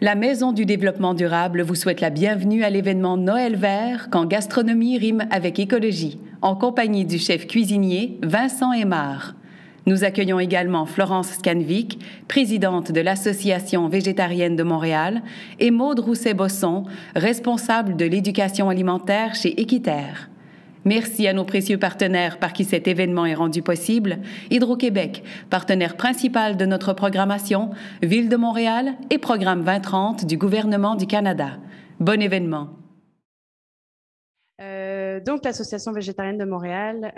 La Maison du développement durable vous souhaite la bienvenue à l'événement Noël vert, quand gastronomie rime avec écologie, en compagnie du chef cuisinier Vincent Aymard. Nous accueillons également Florence Scanvic, présidente de l'Association végétarienne de Montréal, et Maude Rousset-Bosson, responsable de l'éducation alimentaire chez Équiterre. Merci à nos précieux partenaires par qui cet événement est rendu possible. Hydro-Québec, partenaire principal de notre programmation, Ville de Montréal et Programme 2030 du gouvernement du Canada. Bon événement. Donc, l'Association végétarienne de Montréal,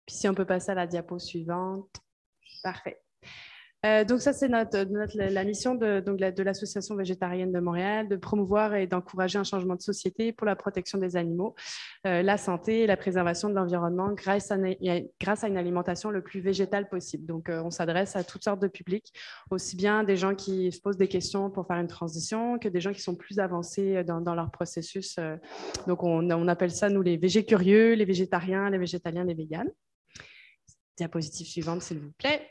puis si on peut passer à la diapo suivante. Parfait. Donc ça, c'est la mission de l'Association végétarienne de Montréal, de promouvoir et d'encourager un changement de société pour la protection des animaux, la santé et la préservation de l'environnement grâce à une alimentation le plus végétale possible. Donc, on s'adresse à toutes sortes de publics, aussi bien des gens qui se posent des questions pour faire une transition que des gens qui sont plus avancés dans leur processus. Donc, on appelle ça, nous, les végé-curieux, les végétariens, les végétaliens, les véganes. Diapositive suivante, s'il vous plaît.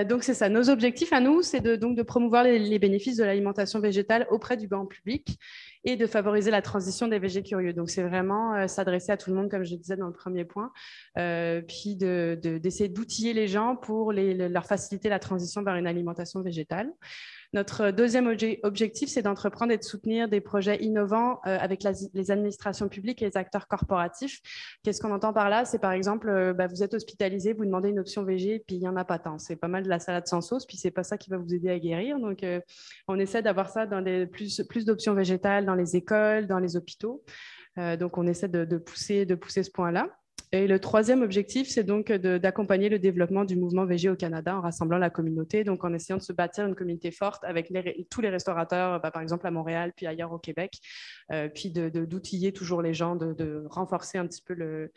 Donc, c'est ça. Nos objectifs à nous, c'est de promouvoir les bénéfices de l'alimentation végétale auprès du grand public et de favoriser la transition des végés curieux. Donc, c'est vraiment s'adresser à tout le monde, comme je disais dans le premier point, puis d'essayer d'outiller les gens pour leur faciliter la transition vers une alimentation végétale. Notre deuxième objectif, c'est d'entreprendre et de soutenir des projets innovants avec les administrations publiques et les acteurs corporatifs. Qu'est-ce qu'on entend par là? C'est par exemple, vous êtes hospitalisé, vous demandez une option végé, puis il n'y en a pas tant. C'est pas mal de la salade sans sauce, puis c'est pas ça qui va vous aider à guérir. Donc, on essaie d'avoir ça dans plus d'options végétales dans les écoles, dans les hôpitaux. Donc, on essaie de pousser ce point-là. Et le troisième objectif, c'est donc d'accompagner le développement du mouvement végé au Canada en rassemblant la communauté, donc en essayant de se bâtir une communauté forte avec tous les restaurateurs, par exemple à Montréal, puis ailleurs au Québec, puis d'outiller toujours les gens, de renforcer un petit peu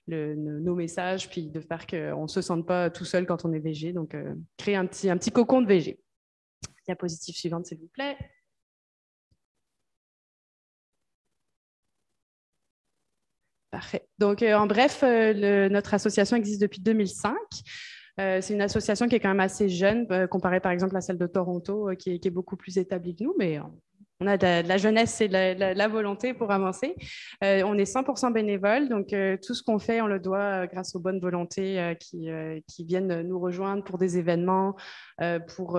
nos messages, puis de faire qu'on ne se sente pas tout seul quand on est végé, donc créer un petit cocon de végé. Diapositive suivante, s'il vous plaît. Parfait. Donc, en bref, notre association existe depuis 2005. C'est une association qui est quand même assez jeune, comparée par exemple à celle de Toronto, qui est beaucoup plus établie que nous, mais on a de la jeunesse et de la volonté pour avancer. On est 100% bénévoles, donc tout ce qu'on fait, on le doit grâce aux bonnes volontés qui viennent nous rejoindre pour des événements, pour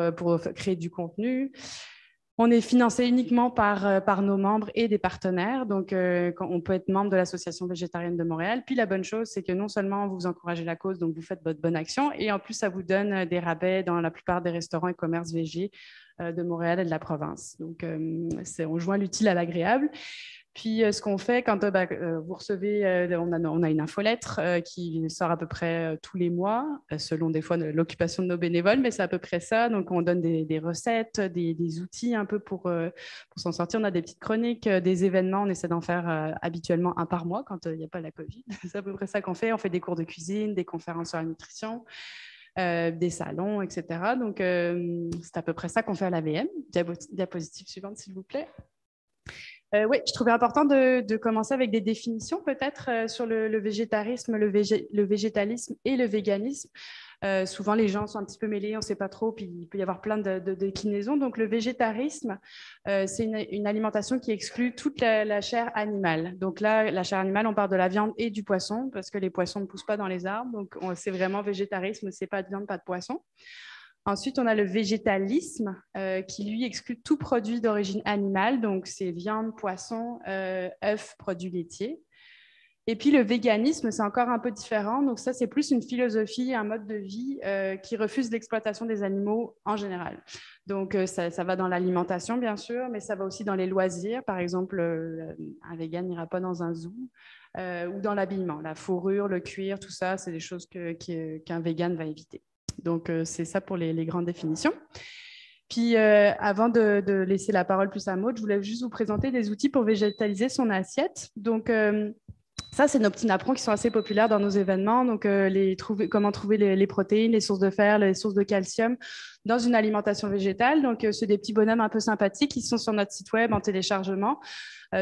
créer du contenu. On est financé uniquement par nos membres et des partenaires. Donc, on peut être membre de l'Association végétarienne de Montréal. Puis, la bonne chose, c'est que non seulement vous encouragez la cause, donc vous faites votre bonne action, et en plus, ça vous donne des rabais dans la plupart des restaurants et commerces végés de Montréal et de la province. Donc, on joint l'utile à l'agréable. Puis, ce qu'on fait quand vous recevez, on a une infolettre qui sort à peu près tous les mois, selon des fois l'occupation de nos bénévoles, mais c'est à peu près ça. Donc, on donne des recettes, des outils un peu pour s'en sortir. On a des petites chroniques, des événements. On essaie d'en faire habituellement un par mois quand il n'y a pas la COVID. C'est à peu près ça qu'on fait. On fait des cours de cuisine, des conférences sur la nutrition. Des salons, etc. Donc, c'est à peu près ça qu'on fait à l'AVM. Diapositive suivante, s'il vous plaît. Oui, je trouvais important de commencer avec des définitions peut-être sur le végétarisme, le végétalisme et le véganisme. Souvent, les gens sont un petit peu mêlés, on ne sait pas trop, puis il peut y avoir plein de déclinaisons. Donc, le végétarisme, c'est une alimentation qui exclut toute la chair animale. Donc là, la chair animale, on parle de la viande et du poisson, parce que les poissons ne poussent pas dans les arbres. Donc, c'est vraiment végétarisme, c'est pas de viande, pas de poisson. Ensuite, on a le végétalisme qui, lui, exclut tout produit d'origine animale. Donc, c'est viande, poisson, œufs, produits laitiers. Et puis, le véganisme, c'est encore un peu différent. Donc, ça, c'est plus une philosophie, un mode de vie qui refuse l'exploitation des animaux en général. Donc, ça va dans l'alimentation, bien sûr, mais ça va aussi dans les loisirs. Par exemple, un vegan n'ira pas dans un zoo ou dans l'habillement. La fourrure, le cuir, tout ça, c'est des choses qu'un vegan va éviter. Donc, c'est ça pour les grandes définitions. Puis, avant de laisser la parole plus à Maud, je voulais juste vous présenter des outils pour végétaliser son assiette. Donc, ça, c'est nos petits napperons qui sont assez populaires dans nos événements. Donc, comment trouver les protéines, les sources de fer, les sources de calcium dans une alimentation végétale. Donc, c'est des petits bonhommes un peu sympathiques qui sont sur notre site web en téléchargement.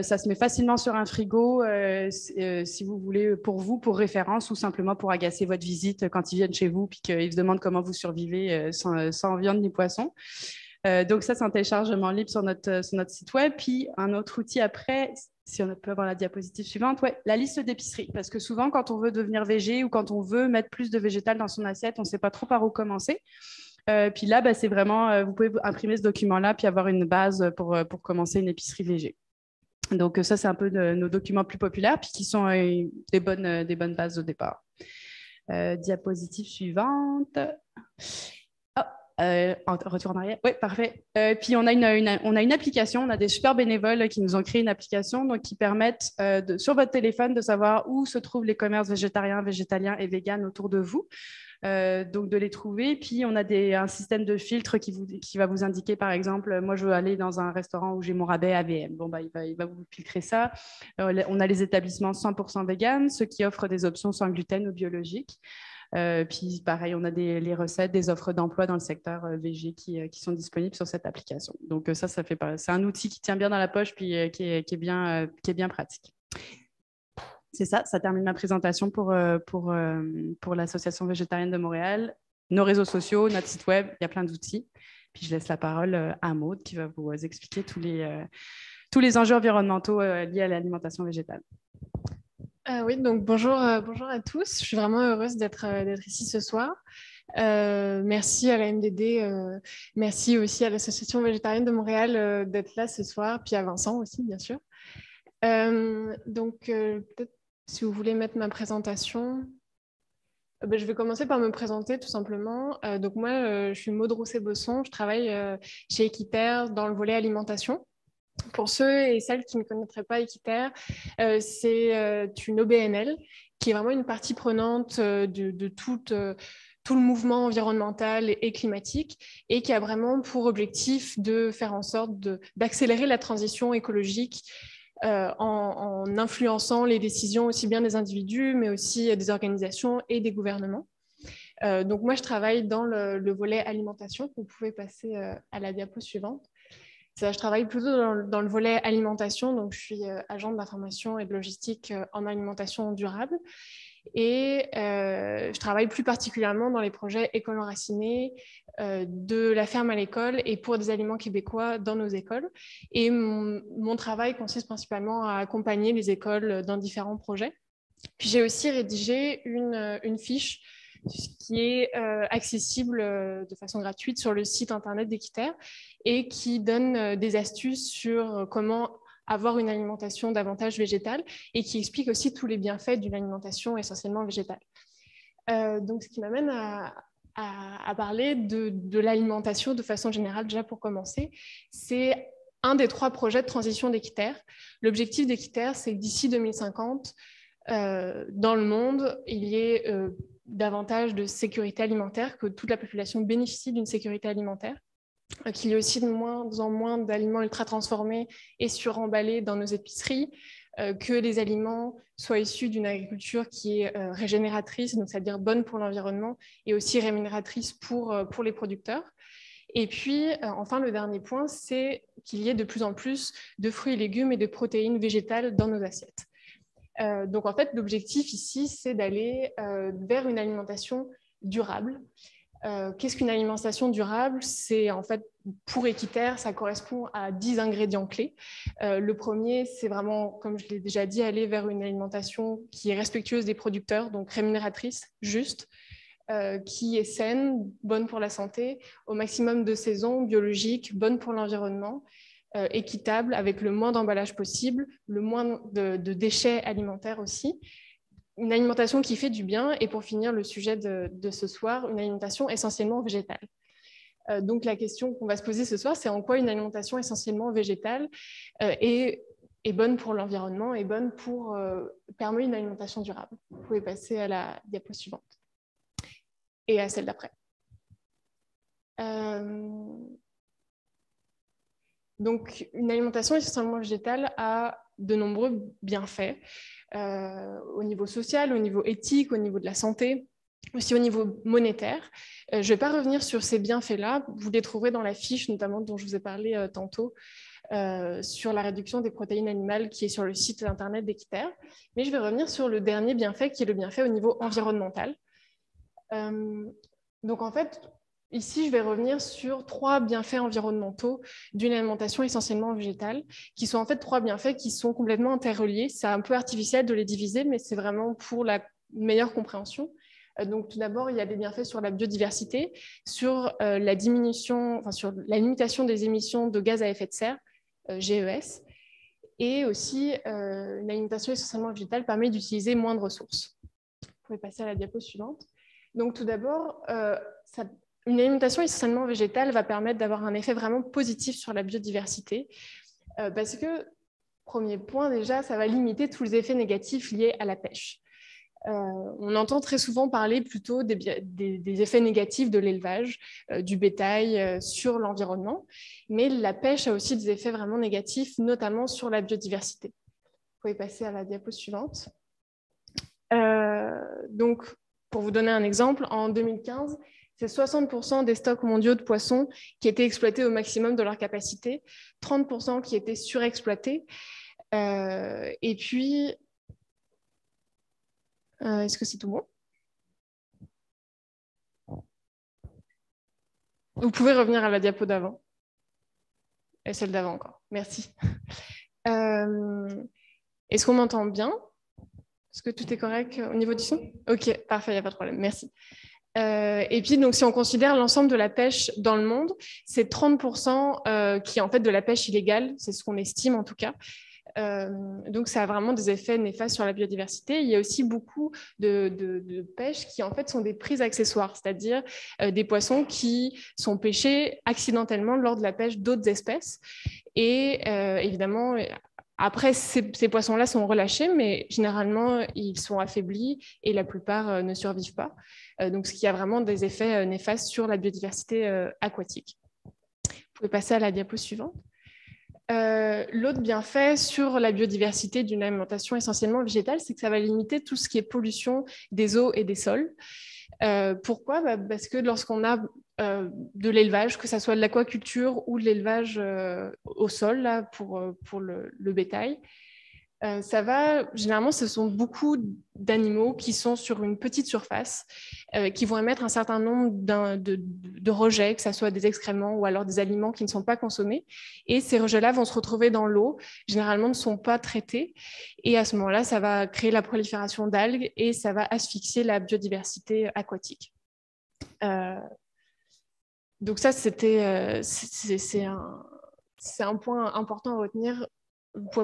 Ça se met facilement sur un frigo si vous voulez, pour référence ou simplement pour agacer votre visite quand ils viennent chez vous puis qu'ils se demandent comment vous survivez sans viande ni poisson. Donc ça, c'est un téléchargement libre sur notre site web. Puis un autre outil après, si on peut avoir la diapositive suivante, ouais, la liste d'épicerie. Parce que souvent, quand on veut devenir végé ou quand on veut mettre plus de végétal dans son assiette, on ne sait pas trop par où commencer. Puis là, c'est vraiment, vous pouvez imprimer ce document-là puis avoir une base pour commencer une épicerie végé. Donc ça, c'est un peu nos documents plus populaires puis qui sont des bonnes bases au départ. Diapositive suivante. Retour en arrière. Oui, parfait. Puis on a une application, on a des super bénévoles qui nous ont créé une application donc, qui permettent sur votre téléphone de savoir où se trouvent les commerces végétariens, végétaliens et véganes autour de vous. Donc de les trouver. Puis on a un système de filtre qui va vous indiquer, par exemple, moi je veux aller dans un restaurant où j'ai mon rabais AVM. Bon, il va vous filtrer ça. On a les établissements 100% vegan, ceux qui offrent des options sans gluten ou biologiques. Puis pareil, on a les recettes, des offres d'emploi dans le secteur VG qui sont disponibles sur cette application. Donc c'est un outil qui tient bien dans la poche puis qui est bien pratique. C'est ça termine ma présentation pour l'Association végétarienne de Montréal. Nos réseaux sociaux, notre site web, il y a plein d'outils. Puis je laisse la parole à Maude qui va vous expliquer tous les enjeux environnementaux liés à l'alimentation végétale. Oui, donc bonjour à tous. Je suis vraiment heureuse d'être ici ce soir. Merci à la MDD, merci aussi à l'Association végétarienne de Montréal d'être là ce soir, puis à Vincent aussi, bien sûr. Donc, peut-être si vous voulez mettre ma présentation, je vais commencer par me présenter tout simplement. Donc moi, je suis Maude Rousset-Besson, je travaille chez Équiterre dans le volet alimentation. Pour ceux et celles qui ne connaîtraient pas Équiterre, c'est une OBNL qui est vraiment une partie prenante de tout le mouvement environnemental et climatique et qui a vraiment pour objectif de faire en sorte d'accélérer la transition écologique en influençant les décisions aussi bien des individus, mais aussi des organisations et des gouvernements. Donc moi, je travaille dans le volet alimentation. Vous pouvez passer à la diapo suivante. Je travaille plutôt dans le volet alimentation, donc je suis agent d'information et de logistique en alimentation durable. Et je travaille plus particulièrement dans les projets École enracinée, de la ferme à l'école et pour des aliments québécois dans nos écoles. Et mon travail consiste principalement à accompagner les écoles dans différents projets. Puis j'ai aussi rédigé une fiche qui est accessible de façon gratuite sur le site internet d'Équiterre et qui donne des astuces sur comment avoir une alimentation davantage végétale et qui explique aussi tous les bienfaits d'une alimentation essentiellement végétale. Donc, ce qui m'amène à parler de l'alimentation de façon générale, déjà pour commencer, c'est un des 3 projets de transition d'Équiterre. L'objectif d'Équiterre, c'est que d'ici 2050, dans le monde, il y ait davantage de sécurité alimentaire, que toute la population bénéficie d'une sécurité alimentaire, qu'il y ait aussi de moins en moins d'aliments ultra transformés et suremballés dans nos épiceries, que les aliments soient issus d'une agriculture qui est régénératrice, donc c'est-à-dire bonne pour l'environnement et aussi rémunératrice pour les producteurs. Et puis, enfin, le dernier point, c'est qu'il y ait de plus en plus de fruits et légumes et de protéines végétales dans nos assiettes. Donc, en fait, l'objectif ici, c'est d'aller vers une alimentation durable. Qu'est-ce qu'une alimentation durable? C'est en fait, pour Équiterre, ça correspond à 10 ingrédients clés. Le premier, c'est vraiment, comme je l'ai déjà dit, aller vers une alimentation qui est respectueuse des producteurs, donc rémunératrice, juste, qui est saine, bonne pour la santé, au maximum de saison, biologique, bonne pour l'environnement, équitable, avec le moins d'emballage possible, le moins de déchets alimentaires aussi. Une alimentation qui fait du bien, et pour finir le sujet de ce soir, une alimentation essentiellement végétale. Donc la question qu'on va se poser ce soir, c'est en quoi une alimentation essentiellement végétale est bonne pour l'environnement et bonne pour permettre une alimentation durable. Vous pouvez passer à la diapo suivante et à celle d'après. Donc une alimentation essentiellement végétale a de nombreux bienfaits. Au niveau social, au niveau éthique, au niveau de la santé, aussi au niveau monétaire. Je ne vais pas revenir sur ces bienfaits-là, vous les trouverez dans la fiche, notamment dont je vous ai parlé tantôt, sur la réduction des protéines animales qui est sur le site internet d'Équiterre. Mais je vais revenir sur le dernier bienfait, qui est le bienfait au niveau environnemental. Donc en fait, Ici, je vais revenir sur 3 bienfaits environnementaux d'une alimentation essentiellement végétale, qui sont en fait 3 bienfaits qui sont complètement interreliés. C'est un peu artificiel de les diviser, mais c'est vraiment pour la meilleure compréhension. Donc, tout d'abord, il y a des bienfaits sur la biodiversité, sur la diminution, enfin, sur la limitation des émissions de gaz à effet de serre, GES, et aussi une alimentation essentiellement végétale permet d'utiliser moins de ressources. Vous pouvez passer à la diapo suivante. Donc, tout d'abord, une alimentation essentiellement végétale va permettre d'avoir un effet vraiment positif sur la biodiversité parce que, premier point déjà, ça va limiter tous les effets négatifs liés à la pêche. On entend très souvent parler plutôt des effets négatifs de l'élevage, du bétail sur l'environnement, mais la pêche a aussi des effets vraiment négatifs, notamment sur la biodiversité. Vous pouvez passer à la diapo suivante. Donc, pour vous donner un exemple, en 2015, c'est 60% des stocks mondiaux de poissons qui étaient exploités au maximum de leur capacité, 30% qui étaient surexploités. Et puis, est-ce que c'est tout bon? Vous pouvez revenir à la diapo d'avant. Et celle d'avant encore. Merci. Est-ce qu'on m'entend bien? Est-ce que tout est correct au niveau du son? Ok, parfait, il n'y a pas de problème. Merci. Et puis, donc, si on considère l'ensemble de la pêche dans le monde, c'est 30% qui est en fait de la pêche illégale, c'est ce qu'on estime en tout cas. Donc, ça a vraiment des effets néfastes sur la biodiversité. Il y a aussi beaucoup de pêches qui en fait sont des prises accessoires, c'est-à-dire des poissons qui sont pêchés accidentellement lors de la pêche d'autres espèces. Et évidemment, après, ces poissons-là sont relâchés, mais généralement, ils sont affaiblis et la plupart ne survivent pas. Donc, ce qui a vraiment des effets néfastes sur la biodiversité aquatique. Vous pouvez passer à la diapo suivante. L'autre bienfait sur la biodiversité d'une alimentation essentiellement végétale, c'est que ça va limiter tout ce qui est pollution des eaux et des sols. Pourquoi? Parce que lorsqu'on a de l'élevage, que ce soit de l'aquaculture ou de l'élevage au sol là, pour le bétail, généralement, ce sont beaucoup d'animaux qui sont sur une petite surface, qui vont émettre un certain nombre de rejets, que ce soit des excréments ou alors des aliments qui ne sont pas consommés. Et ces rejets-là vont se retrouver dans l'eau, généralement ne sont pas traités. Et à ce moment-là, ça va créer la prolifération d'algues et ça va asphyxier la biodiversité aquatique. Donc ça, c'est un point important à retenir. Vous pouvez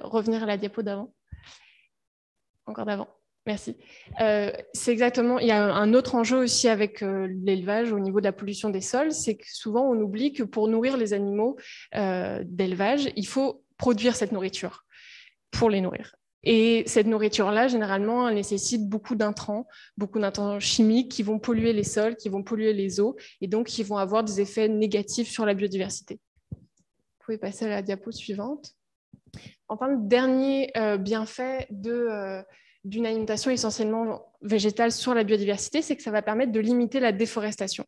revenir à la diapo d'avant. Encore d'avant. Merci. C'est exactement. Il y a un autre enjeu aussi avec l'élevage au niveau de la pollution des sols, c'est que souvent on oublie que pour nourrir les animaux d'élevage, il faut produire cette nourriture pour les nourrir. Et cette nourriture-là, généralement, elle nécessite beaucoup d'intrants chimiques qui vont polluer les sols, qui vont polluer les eaux, et donc qui vont avoir des effets négatifs sur la biodiversité. Vous pouvez passer à la diapo suivante. Enfin, le dernier bienfait d'une alimentation essentiellement végétale sur la biodiversité, c'est que ça va permettre de limiter la déforestation.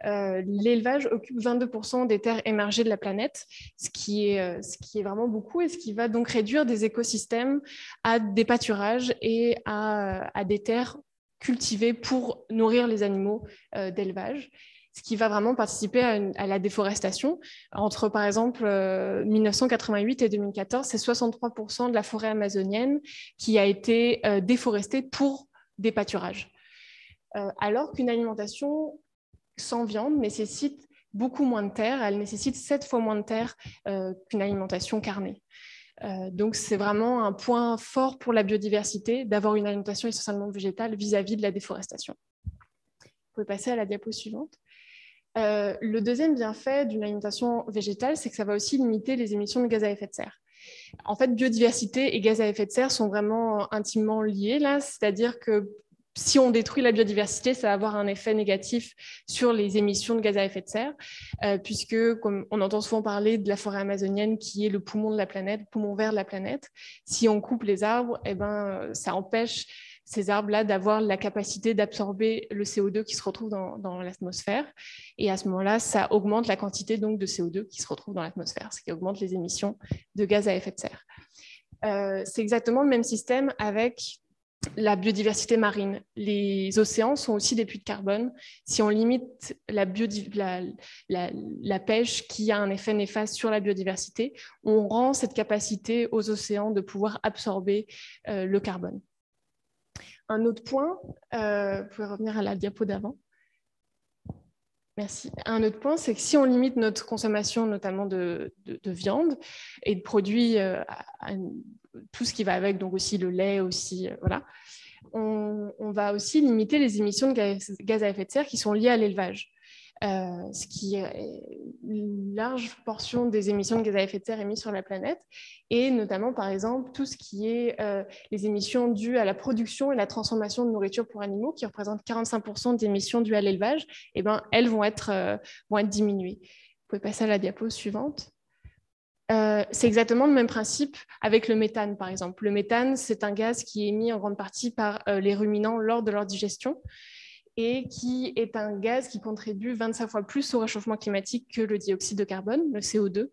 L'élevage occupe 22% des terres émergées de la planète, ce qui est vraiment beaucoup et ce qui va donc réduire des écosystèmes à des pâturages et à des terres cultivées pour nourrir les animaux d'élevage, ce qui va vraiment participer à la déforestation. Entre, par exemple, 1988 et 2014, c'est 63% de la forêt amazonienne qui a été déforestée pour des pâturages. Alors qu'une alimentation sans viande nécessite beaucoup moins de terre, elle nécessite 7 fois moins de terre qu'une alimentation carnée. Donc, c'est vraiment un point fort pour la biodiversité d'avoir une alimentation essentiellement végétale vis-à-vis de la déforestation. Vous pouvez passer à la diapo suivante. Le deuxième bienfait d'une alimentation végétale, c'est que ça va aussi limiter les émissions de gaz à effet de serre. En fait, biodiversité et gaz à effet de serre sont vraiment intimement liés là, c'est-à-dire que si on détruit la biodiversité, ça va avoir un effet négatif sur les émissions de gaz à effet de serre, puisque, comme on entend souvent parler de la forêt amazonienne qui est le poumon de la planète, le poumon vert de la planète, si on coupe les arbres, eh ben, ça empêche ces arbres-là d'avoir la capacité d'absorber le CO2 qui se retrouve dans l'atmosphère. Et à ce moment-là, ça augmente la quantité donc, de CO2 qui se retrouve dans l'atmosphère, ce qui augmente les émissions de gaz à effet de serre. C'est exactement le même système avec la biodiversité marine. Les océans sont aussi des puits de carbone. Si on limite la pêche qui a un effet néfaste sur la biodiversité, on rend cette capacité aux océans de pouvoir absorber le carbone. Un autre point, vous pouvez revenir à la diapo d'avant. Merci. Un autre point, c'est que si on limite notre consommation, notamment de viande et de produits, tout ce qui va avec, donc aussi le lait, aussi, voilà, on va aussi limiter les émissions de gaz à effet de serre qui sont liées à l'élevage. Ce qui est une large portion des émissions de gaz à effet de serre émises sur la planète, et notamment, par exemple, tout ce qui est les émissions dues à la production et la transformation de nourriture pour animaux, qui représentent 45% des émissions dues à l'élevage, eh ben, elles vont être diminuées. Vous pouvez passer à la diapo suivante. C'est exactement le même principe avec le méthane, par exemple. Le méthane, c'est un gaz qui est émis en grande partie par les ruminants lors de leur digestion, et qui est un gaz qui contribue 25 fois plus au réchauffement climatique que le dioxyde de carbone, le CO2.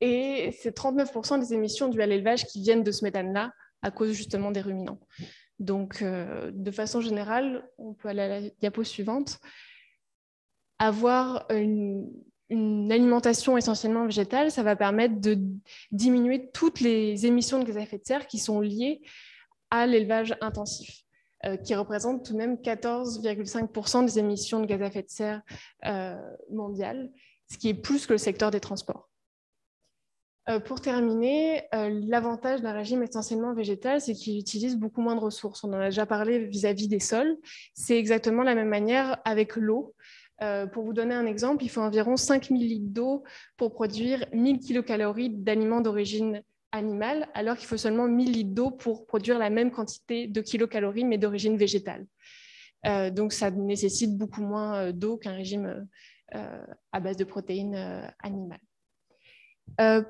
Et c'est 39% des émissions dues à l'élevage qui viennent de ce méthane-là, à cause justement des ruminants. Donc, de façon générale, on peut aller à la diapo suivante. Avoir une alimentation essentiellement végétale, ça va permettre de diminuer toutes les émissions de gaz à effet de serre qui sont liées à l'élevage intensif, qui représente tout de même 14,5% des émissions de gaz à effet de serre mondiales, ce qui est plus que le secteur des transports. Pour terminer, l'avantage d'un régime essentiellement végétal, c'est qu'il utilise beaucoup moins de ressources. On en a déjà parlé vis-à-vis des sols. C'est exactement la même manière avec l'eau. Pour vous donner un exemple, il faut environ 5000 litres d'eau pour produire 1000 kilocalories d'aliments d'origine animale, alors qu'il faut seulement 1000 litres d'eau pour produire la même quantité de kilocalories, mais d'origine végétale. Donc, ça nécessite beaucoup moins d'eau qu'un régime à base de protéines animales.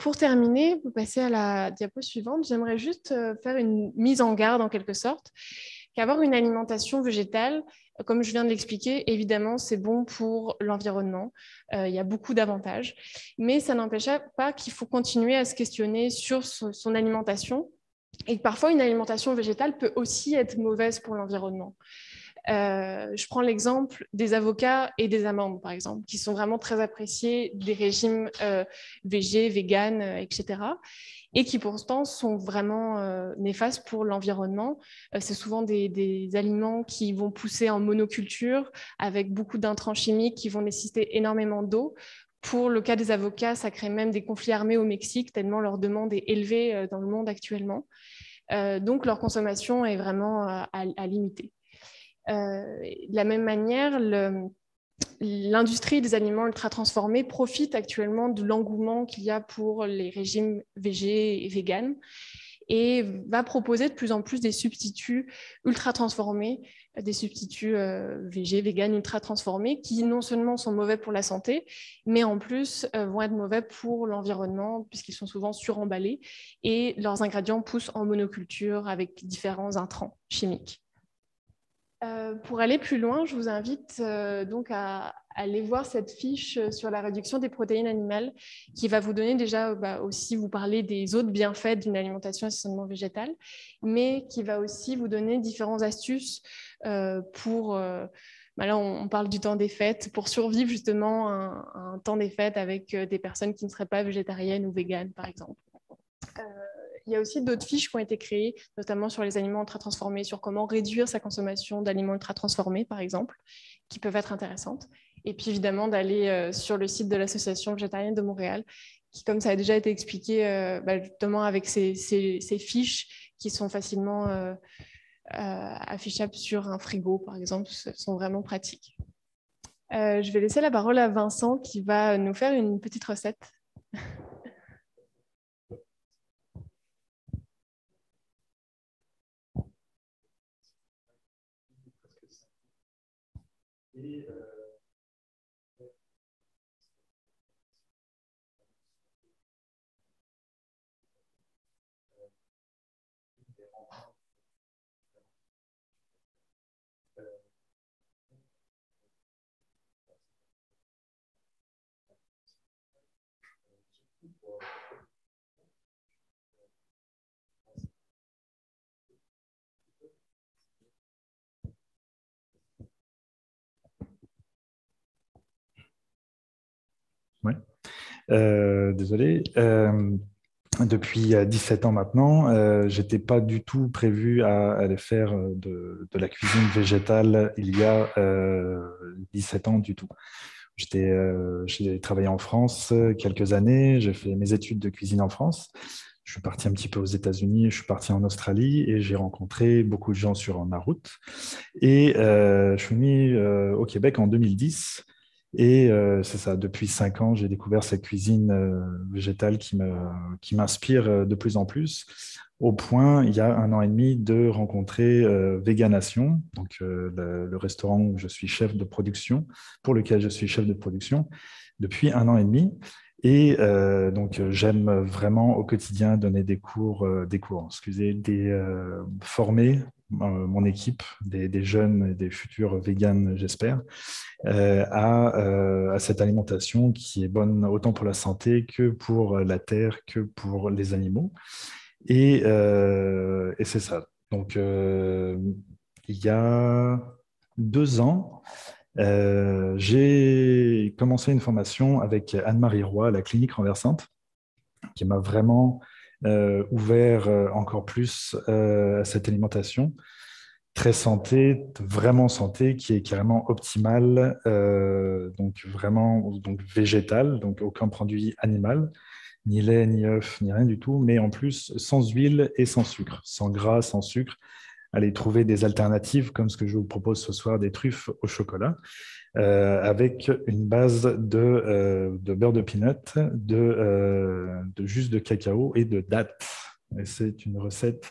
Pour terminer, vous passez à la diapo suivante, j'aimerais juste faire une mise en garde en quelque sorte, qu'avoir une alimentation végétale, comme je viens de l'expliquer, évidemment, c'est bon pour l'environnement. Il y a beaucoup d'avantages, mais ça n'empêche pas qu'il faut continuer à se questionner sur son alimentation, et que parfois une alimentation végétale peut aussi être mauvaise pour l'environnement. Je prends l'exemple des avocats et des amandes, par exemple, qui sont vraiment très appréciés des régimes végé, vegan, etc. Et qui pourtant sont vraiment néfastes pour l'environnement. C'est souvent des aliments qui vont pousser en monoculture, avec beaucoup d'intrants chimiques qui vont nécessiter énormément d'eau. Pour le cas des avocats, ça crée même des conflits armés au Mexique, tellement leur demande est élevée dans le monde actuellement. Donc leur consommation est vraiment à limiter. De la même manière, l'industrie des aliments ultra transformés profite actuellement de l'engouement qu'il y a pour les régimes végé et vegan, et va proposer de plus en plus des substituts ultra transformés, des substituts végé, vegan, ultra transformés, qui non seulement sont mauvais pour la santé, mais en plus vont être mauvais pour l'environnement, puisqu'ils sont souvent suremballés, et leurs ingrédients poussent en monoculture avec différents intrants chimiques. Pour aller plus loin, je vous invite donc à aller voir cette fiche sur la réduction des protéines animales, qui va vous donner déjà aussi vous parler des autres bienfaits d'une alimentation essentiellement végétale, mais qui va aussi vous donner différentes astuces pour... là, on parle du temps des fêtes, pour survivre justement un temps des fêtes avec des personnes qui ne seraient pas végétariennes ou véganes, par exemple. Il y a aussi d'autres fiches qui ont été créées, notamment sur les aliments ultra transformés, sur comment réduire sa consommation d'aliments ultra transformés, par exemple, qui peuvent être intéressantes. Et puis évidemment, d'aller sur le site de l'Association végétarienne de Montréal, qui, comme ça a déjà été expliqué, justement avec ces fiches qui sont facilement affichables sur un frigo, par exemple, sont vraiment pratiques. Je vais laisser la parole à Vincent, qui va nous faire une petite recette. Désolé. Depuis 17 ans maintenant, je n'étais pas du tout prévu à aller faire de la cuisine végétale il y a 17 ans du tout. J'ai travaillé en France quelques années, j'ai fait mes études de cuisine en France. Je suis parti un petit peu aux États-Unis, je suis parti en Australie et j'ai rencontré beaucoup de gens sur ma route. Et je suis venu au Québec en 2010. Et c'est ça, depuis 5 ans, j'ai découvert cette cuisine végétale qui m'inspire de plus en plus, au point, il y a 1 an et demi, de rencontrer Veganation, donc le restaurant où je suis chef de production, pour lequel je suis chef de production depuis 1 an et demi. Et donc, j'aime vraiment au quotidien donner des cours, former mon équipe, des jeunes et des futurs véganes, j'espère, à cette alimentation qui est bonne autant pour la santé que pour la terre, que pour les animaux. Et c'est ça. Donc, il y a 2 ans, j'ai commencé une formation avec Anne-Marie Roy à la clinique renversante, qui m'a vraiment ouvert encore plus à cette alimentation très santé, vraiment santé, qui est carrément optimale, donc vraiment donc végétale, donc aucun produit animal, ni lait, ni œuf, ni rien du tout, mais en plus sans huile et sans sucre, sans gras, sans sucre. Allez trouver des alternatives comme ce que je vous propose ce soir, des truffes au chocolat, avec une base de beurre de peanut, de jus de cacao et de dattes. Et c'est une recette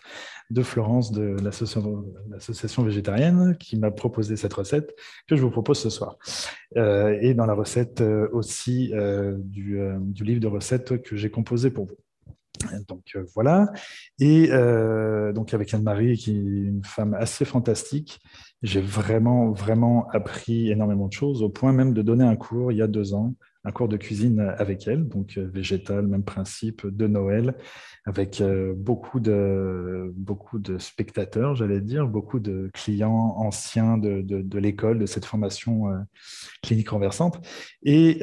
de Florence de l'association végétarienne qui m'a proposé cette recette que je vous propose ce soir. Et dans la recette aussi du livre de recettes que j'ai composé pour vous. Donc voilà. Et donc avec Anne-Marie, qui est une femme assez fantastique, j'ai vraiment, vraiment appris énormément de choses, au point même de donner un cours il y a 2 ans, un cours de cuisine avec elle, donc végétal, même principe, de Noël, avec beaucoup de spectateurs, j'allais dire, beaucoup de clients anciens de l'école, de cette formation clinique renversante. Et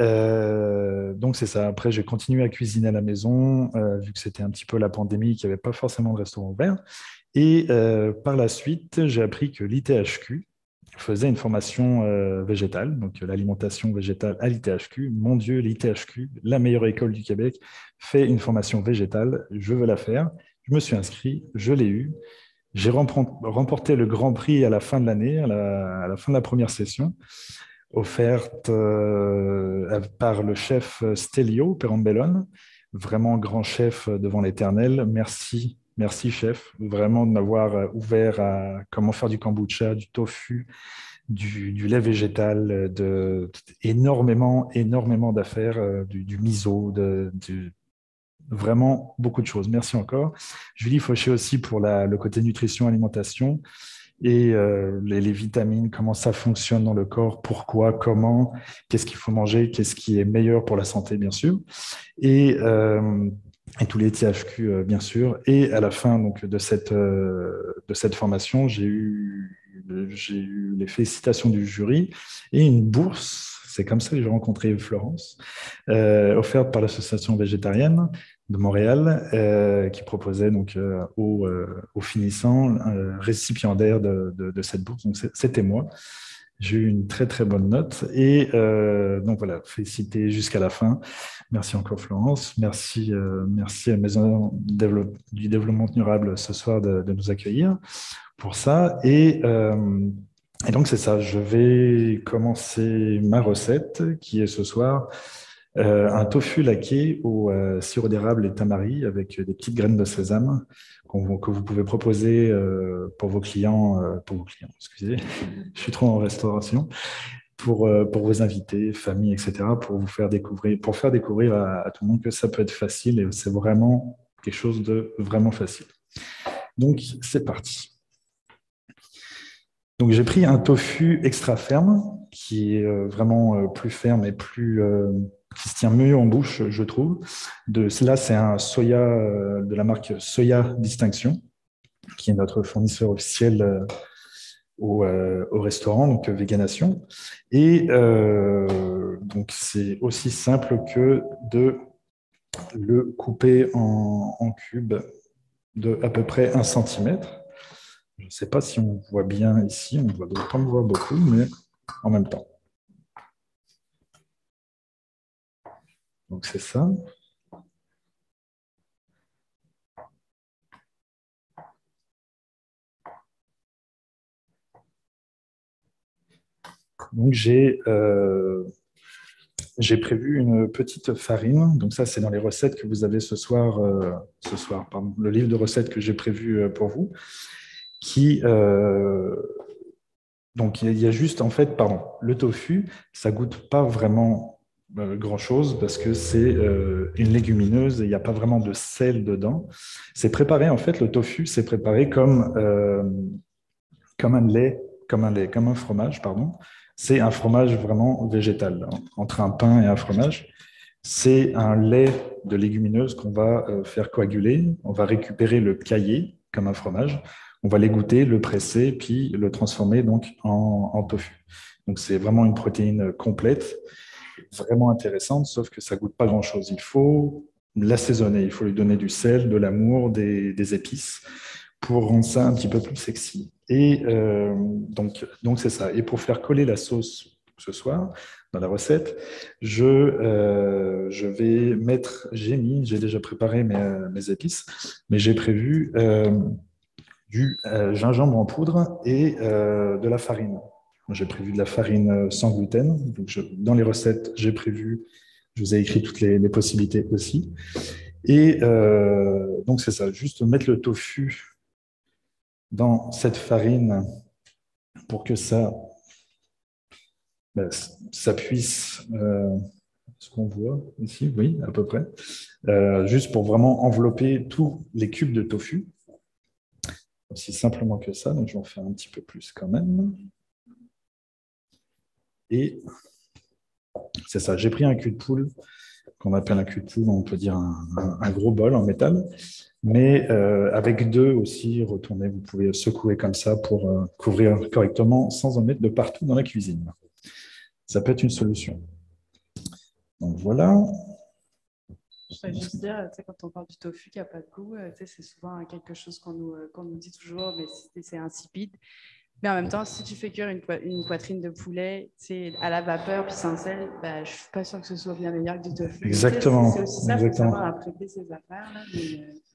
donc, c'est ça. Après, j'ai continué à cuisiner à la maison, vu que c'était un petit peu la pandémie, qu'il n'y avait pas forcément de restaurant ouvert. Et par la suite, j'ai appris que l'ITHQ faisait une formation végétale, donc l'alimentation végétale à l'ITHQ. Mon Dieu, l'ITHQ, la meilleure école du Québec, fait une formation végétale. Je veux la faire. Je me suis inscrit, je l'ai eu. J'ai remporté le grand prix à la fin de l'année, à la fin de la première session, offerte par le chef Stelio Perambellone, vraiment grand chef devant l'éternel. Merci. Merci, chef, vraiment de m'avoir ouvert à comment faire du kombucha, du tofu, du lait végétal, énormément d'affaires, du miso, vraiment beaucoup de choses. Merci encore. Julie Fauché aussi pour le côté nutrition, alimentation et les vitamines, comment ça fonctionne dans le corps, pourquoi, comment, qu'est-ce qu'il faut manger, qu'est-ce qui est meilleur pour la santé, bien sûr. Et tous les THQ, bien sûr. Et à la fin donc, de cette formation, j'ai eu les félicitations du jury et une bourse. C'est comme ça que j'ai rencontré Florence, offerte par l'association végétarienne de Montréal, qui proposait donc aux finissants récipiendaires de cette bourse. Donc c'était moi. J'ai eu une très, très bonne note. Et donc voilà, félicité jusqu'à la fin. Merci encore, Florence. Merci à la Maison du Développement Durable ce soir de nous accueillir pour ça. Et donc, c'est ça. Je vais commencer ma recette qui est ce soir un tofu laqué au sirop d'érable et tamari avec des petites graines de sésame que vous pouvez proposer pour vos clients, excusez, je suis trop en restauration, pour vos invités, famille, etc., pour faire découvrir à tout le monde que ça peut être facile et c'est vraiment quelque chose de vraiment facile. Donc, c'est parti. Donc, j'ai pris un tofu extra ferme qui est vraiment plus ferme et qui se tient mieux en bouche, je trouve. Là, c'est un soya de la marque Soya Distinction, qui est notre fournisseur officiel au restaurant, donc Veganation. Et donc c'est aussi simple que de le couper en cubes de à peu près 1 centimètre. Je ne sais pas si on voit bien ici, on ne doit pas me voir beaucoup, mais en même temps. Donc c'est ça. Donc j'ai prévu une petite farine. Donc ça, c'est dans les recettes que vous avez ce soir, pardon, le livre de recettes que j'ai prévu pour vous. Donc il y a juste, en fait, pardon, le tofu, ça goûte pas vraiment grand-chose parce que c'est une légumineuse et il n'y a pas vraiment de sel dedans. C'est préparé, en fait, le tofu, c'est préparé comme un fromage, pardon. C'est un fromage vraiment végétal, hein, entre un pain et un fromage. C'est un lait de légumineuse qu'on va faire coaguler. On va récupérer le caillé comme un fromage. On va l'égoutter, le presser, puis le transformer donc en tofu. Donc c'est vraiment une protéine complète, vraiment intéressante, sauf que ça goûte pas grand-chose. Il faut l'assaisonner, il faut lui donner du sel, de l'amour, des épices pour rendre ça un petit peu plus sexy. Et donc c'est ça. Et pour faire coller la sauce ce soir, dans la recette, je vais mettre, j'ai déjà préparé mes épices, mais j'ai prévu du gingembre en poudre et de la farine. J'ai prévu de la farine sans gluten. Donc dans les recettes, j'ai prévu, je vous ai écrit toutes les possibilités aussi. Et donc c'est ça, juste mettre le tofu dans cette farine pour que ça puisse, ce qu'on voit ici, oui, à peu près, juste pour vraiment envelopper tous les cubes de tofu. Aussi simplement que ça, donc je vais en faire un petit peu plus quand même. Et c'est ça, j'ai pris un cul de poule, qu'on appelle un cul de poule, on peut dire un gros bol en métal, mais avec 2 aussi retournés, vous pouvez secouer comme ça pour couvrir correctement sans en mettre de partout dans la cuisine. Ça peut être une solution. Donc voilà. Je voudrais juste dire, quand on parle du tofu qui n'a pas de goût, c'est souvent quelque chose qu'on nous dit toujours, mais c'est insipide. Mais en même temps, si tu fais cuire une poitrine de poulet à la vapeur puis sans sel, je ne suis pas sûre que ce soit bien meilleur que du tofu. Exactement. C'est aussi ça, il faut savoir apprécier ces affaires-là.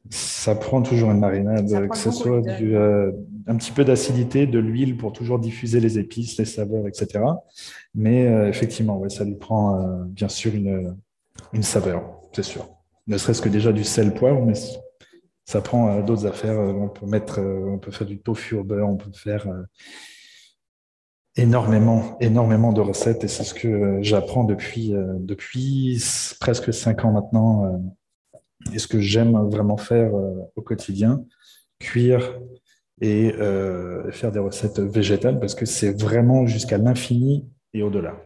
Ça prend toujours une marinade, que ce soit un petit peu d'acidité, de l'huile pour toujours diffuser les épices, les saveurs, etc. Mais effectivement, ouais, ça lui prend bien sûr une saveur, c'est sûr. Ne serait-ce que déjà du sel poivre, mais ça prend d'autres affaires. On peut faire du tofu au beurre, on peut faire énormément de recettes et c'est ce que j'apprends depuis presque 5 ans maintenant et ce que j'aime vraiment faire au quotidien, cuire et faire des recettes végétales parce que c'est vraiment jusqu'à l'infini et au-delà.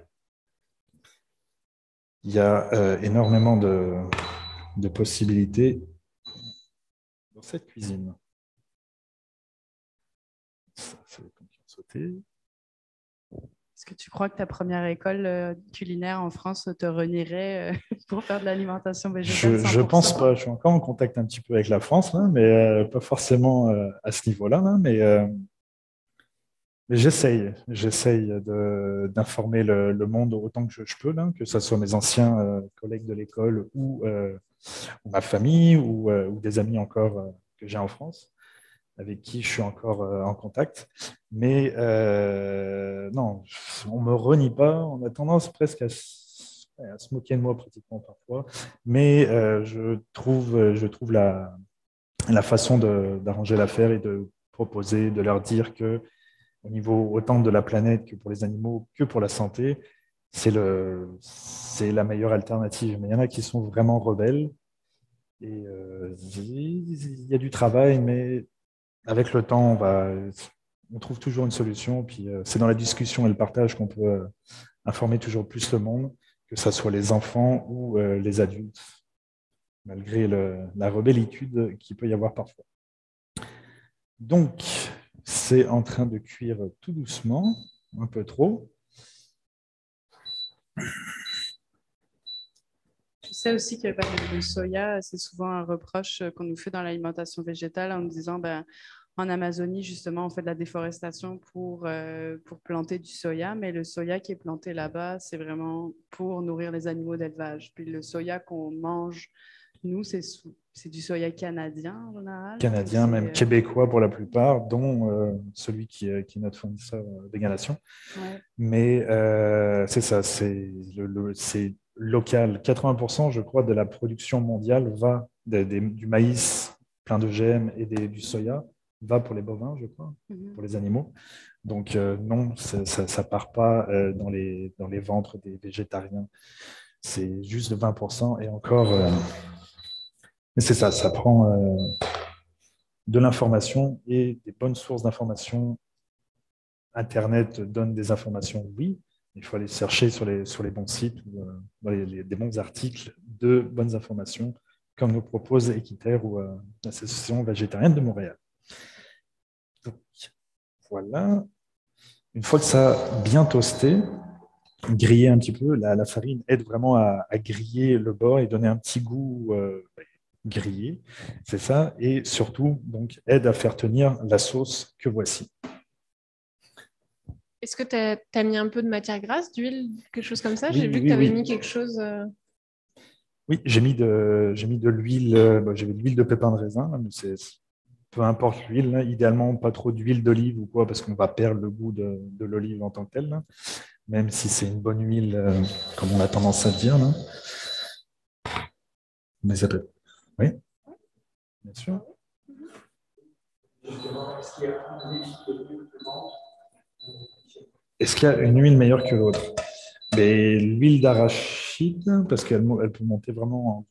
Il y a énormément de possibilités dans cette cuisine. Ça fait sauter. Est-ce que tu crois que ta première école culinaire en France te renierait pour faire de l'alimentation végétale 100%? Je ne pense pas. Je suis encore en contact un petit peu avec la France, là, mais pas forcément à ce niveau-là. Là, mais j'essaye d'informer le monde autant que je peux, là, que ce soit mes anciens collègues de l'école ou ma famille ou des amis encore que j'ai en France, avec qui je suis encore en contact. Mais non, on ne me renie pas. On a tendance presque à se moquer de moi pratiquement parfois. Mais je trouve la façon d'arranger l'affaire et de proposer, de leur dire que au niveau autant de la planète que pour les animaux, que pour la santé, c'est la meilleure alternative. Mais il y en a qui sont vraiment rebelles. Et il y a du travail, mais avec le temps, on trouve toujours une solution. Puis c'est dans la discussion et le partage qu'on peut informer toujours plus le monde, que ce soit les enfants ou les adultes, malgré la rebellitude qu'il peut y avoir parfois. Donc, c'est en train de cuire tout doucement, un peu trop. sais aussi que le soya, c'est souvent un reproche qu'on nous fait dans l'alimentation végétale en nous disant, ben, en Amazonie, justement, on fait de la déforestation pour planter du soya, mais le soya qui est planté là-bas, c'est vraiment pour nourrir les animaux d'élevage. Puis le soya qu'on mange, nous, c'est du soya canadien en général. Canadien, même québécois pour la plupart, dont celui qui est notre fournisseur d'Égalation. Ouais. Mais c'est ça, c'est local. 80%, je crois, de la production mondiale va du maïs plein de GM et du soya va pour les bovins, je crois, pour les animaux. Donc non, ça ne part pas dans les ventres des végétariens. C'est juste de 20% et encore... mais c'est ça prend de l'information et des bonnes sources d'information. Internet donne des informations, oui. Il faut aller chercher sur les bons sites, dans des bons articles de bonnes informations, comme nous propose Équiterre ou l'Association végétarienne de Montréal. Donc, voilà. Une fois que ça a bien toasté, griller un petit peu, la farine aide vraiment à griller le bord et donner un petit goût grillé, c'est ça, et surtout donc aide à faire tenir la sauce que voici. Est-ce que tu as mis un peu de matière grasse, d'huile, quelque chose comme ça? Oui, j'ai vu que tu avais mis quelque chose. Oui, j'ai mis de l'huile, j'avais de l'huile de pépin de raisin, mais peu importe l'huile, idéalement pas trop d'huile d'olive ou quoi, parce qu'on va perdre le goût de l'olive en tant que telle, là. Même si c'est une bonne huile, comme on a tendance à dire. Là. Mais ça peut... Oui, bien sûr. Est-ce qu'il y a une huile meilleure que l'autre? L'huile d'arachide, parce qu'elle peut monter vraiment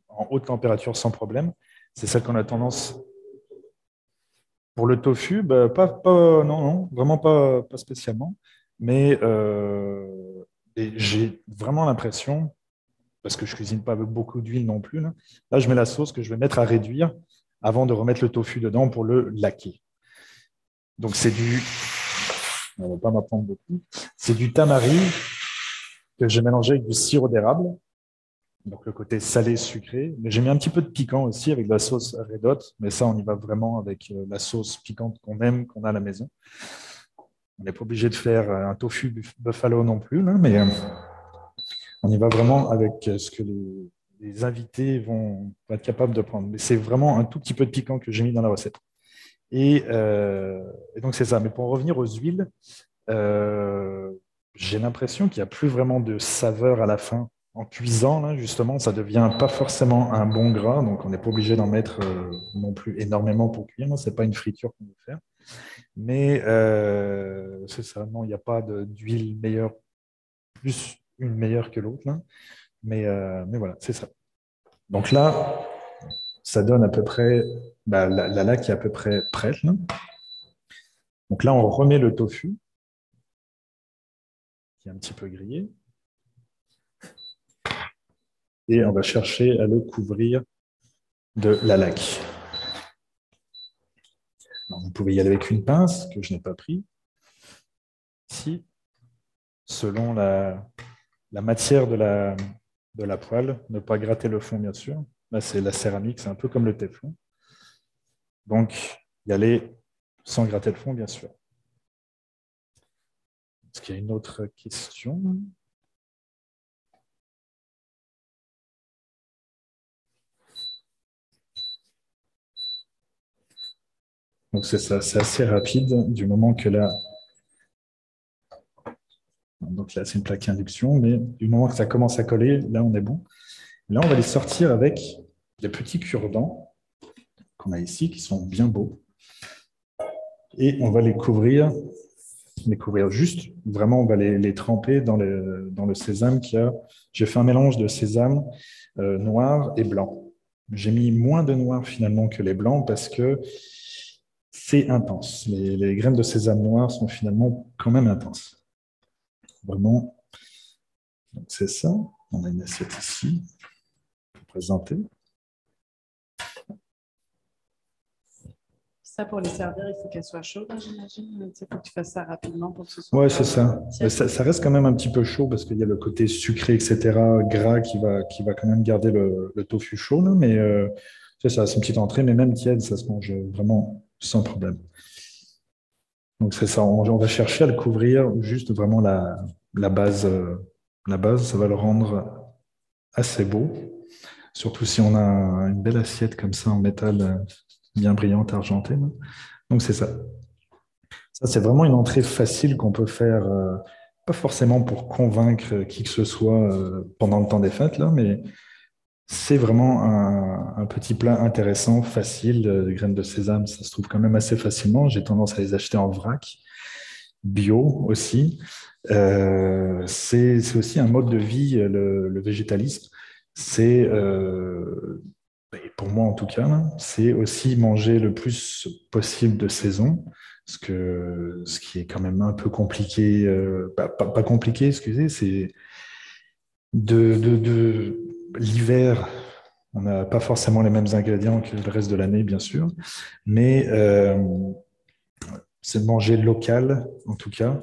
en haute température sans problème, c'est celle qu'on a tendance... Pour le tofu, non, vraiment pas spécialement. Mais j'ai vraiment l'impression, parce que je ne cuisine pas avec beaucoup d'huile non plus, là, je mets la sauce que je vais mettre à réduire avant de remettre le tofu dedans pour le laquer. Donc c'est on ne va pas m'apprendre beaucoup, c'est du tamari que j'ai mélangé avec du sirop d'érable, donc le côté salé sucré, mais j'ai mis un petit peu de piquant aussi avec de la sauce Red Hot, mais ça on y va vraiment avec la sauce piquante qu'on aime, qu'on a à la maison. On n'est pas obligé de faire un tofu buffalo non plus, là, mais on y va vraiment avec ce que les invités vont être capables de prendre. Mais c'est vraiment un tout petit peu de piquant que j'ai mis dans la recette. Et donc c'est ça. Mais pour revenir aux huiles, j'ai l'impression qu'il n'y a plus vraiment de saveur à la fin. En cuisant, là, justement, ça ne devient pas forcément un bon gras, donc on n'est pas obligé d'en mettre non plus énormément pour cuire. Ce n'est pas une friture qu'on veut faire. Mais c'est ça, non, il n'y a pas d'huile meilleure, plus une meilleure que l'autre. Mais voilà, c'est ça. Donc là, ça donne à peu près, la laque est à peu près prête. Là. Donc là, on remet le tofu, qui est un petit peu grillé. Et on va chercher à le couvrir de la laque. Alors, vous pouvez y aller avec une pince, que je n'ai pas pris. Ici, selon la matière de la poêle, ne pas gratter le fond, bien sûr. Là, c'est la céramique, c'est un peu comme le téflon. Donc, y aller sans gratter le fond, bien sûr. Est-ce qu'il y a une autre question? Donc, c'est ça, c'est assez rapide du moment que là... Donc là, c'est une plaque induction, mais du moment que ça commence à coller, là, on est bon. Là, on va les sortir avec des petits cure-dents qu'on a ici, qui sont bien beaux. Et on va les couvrir juste, vraiment, on va les tremper dans le sésame qu'il y a. J'ai fait un mélange de sésame noir et blanc. J'ai mis moins de noir finalement que les blancs parce que c'est intense. Les graines de sésame noir sont finalement quand même intenses. Vraiment, c'est ça. On a une assiette ici pour présenter. Ça, pour les servir, il faut qu'elles soient chaudes, hein, j'imagine. Il faut que tu fasses ça rapidement pour que ce soit... Ouais, c'est ça. Ça reste quand même un petit peu chaud parce qu'il y a le côté sucré, etc., gras qui va quand même garder le tofu chaud, là, mais c'est ça, c'est une petite entrée, mais même tiède, ça se mange vraiment sans problème. Donc c'est ça, on va chercher à le couvrir juste vraiment la base. La base, ça va le rendre assez beau, surtout si on a une belle assiette comme ça en métal bien brillante, argentée. Donc c'est ça. Ça, c'est vraiment une entrée facile qu'on peut faire, pas forcément pour convaincre qui que ce soit pendant le temps des fêtes, là, mais c'est vraiment un petit plat intéressant, facile. Les graines de sésame, ça se trouve quand même assez facilement. J'ai tendance à les acheter en vrac, bio aussi. C'est aussi un mode de vie, le végétalisme. C'est, pour moi en tout cas, là, c'est aussi manger le plus possible de saison. Ce qui est quand même un peu compliqué, pas compliqué, excusez, c'est de l'hiver, on n'a pas forcément les mêmes ingrédients que le reste de l'année, bien sûr, mais c'est de manger local, en tout cas,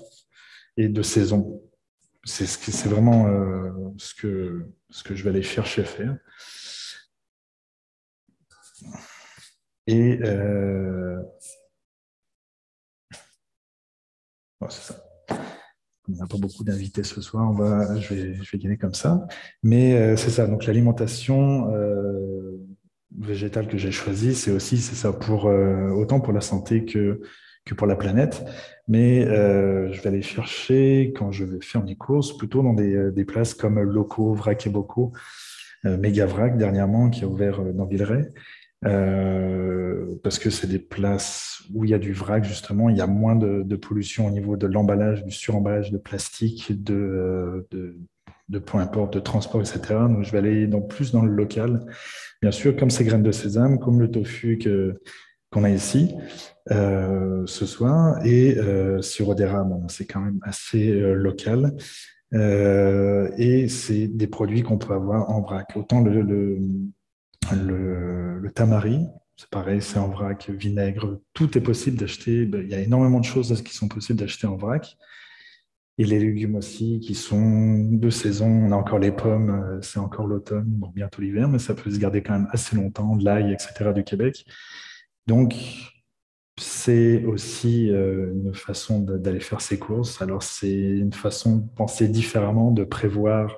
et de saison. C'est vraiment ce que je vais aller chercher à faire. Et c'est ça. On n'a pas beaucoup d'invités ce soir, je vais y aller comme ça. Mais c'est ça, donc l'alimentation végétale que j'ai choisie, c'est ça, autant pour la santé que pour la planète. Mais je vais aller chercher, quand je vais faire mes courses, plutôt dans des places comme Loco, Vrac et Bocaux, Méga Vrac dernièrement, qui a ouvert dans Villeray. Parce que c'est des places où il y a du vrac, justement, il y a moins de pollution au niveau de l'emballage, du suremballage de plastique, de peu importe, de transport, etc. Donc, je vais aller plus dans le local. Bien sûr, comme ces graines de sésame, comme le tofu qu'on a ici ce soir, et sirop d'érable, c'est quand même assez local. Et c'est des produits qu'on peut avoir en vrac. Autant le tamari, c'est pareil, c'est en vrac, vinaigre, tout est possible d'acheter. Il y a énormément de choses qui sont possibles d'acheter en vrac. Et les légumes aussi qui sont de saison. On a encore les pommes, c'est encore l'automne, bon, bientôt l'hiver, mais ça peut se garder quand même assez longtemps, de l'ail, etc. du Québec. Donc, c'est aussi une façon d'aller faire ses courses. Alors, c'est une façon de penser différemment, de prévoir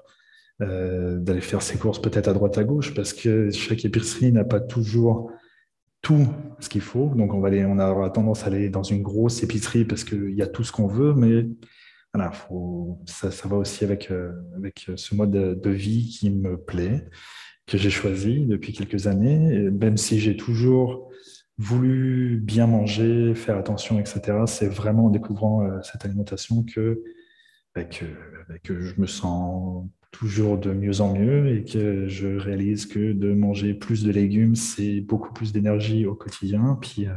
d'aller faire ses courses peut-être à droite à gauche, parce que chaque épicerie n'a pas toujours tout ce qu'il faut. Donc, on aura tendance à aller dans une grosse épicerie parce qu'il y a tout ce qu'on veut, mais voilà, ça va aussi avec ce mode de vie qui me plaît, que j'ai choisi depuis quelques années, et même si j'ai toujours voulu bien manger, faire attention, etc. C'est vraiment en découvrant cette alimentation que je me sens toujours de mieux en mieux et que je réalise que de manger plus de légumes, c'est beaucoup plus d'énergie au quotidien. Puis,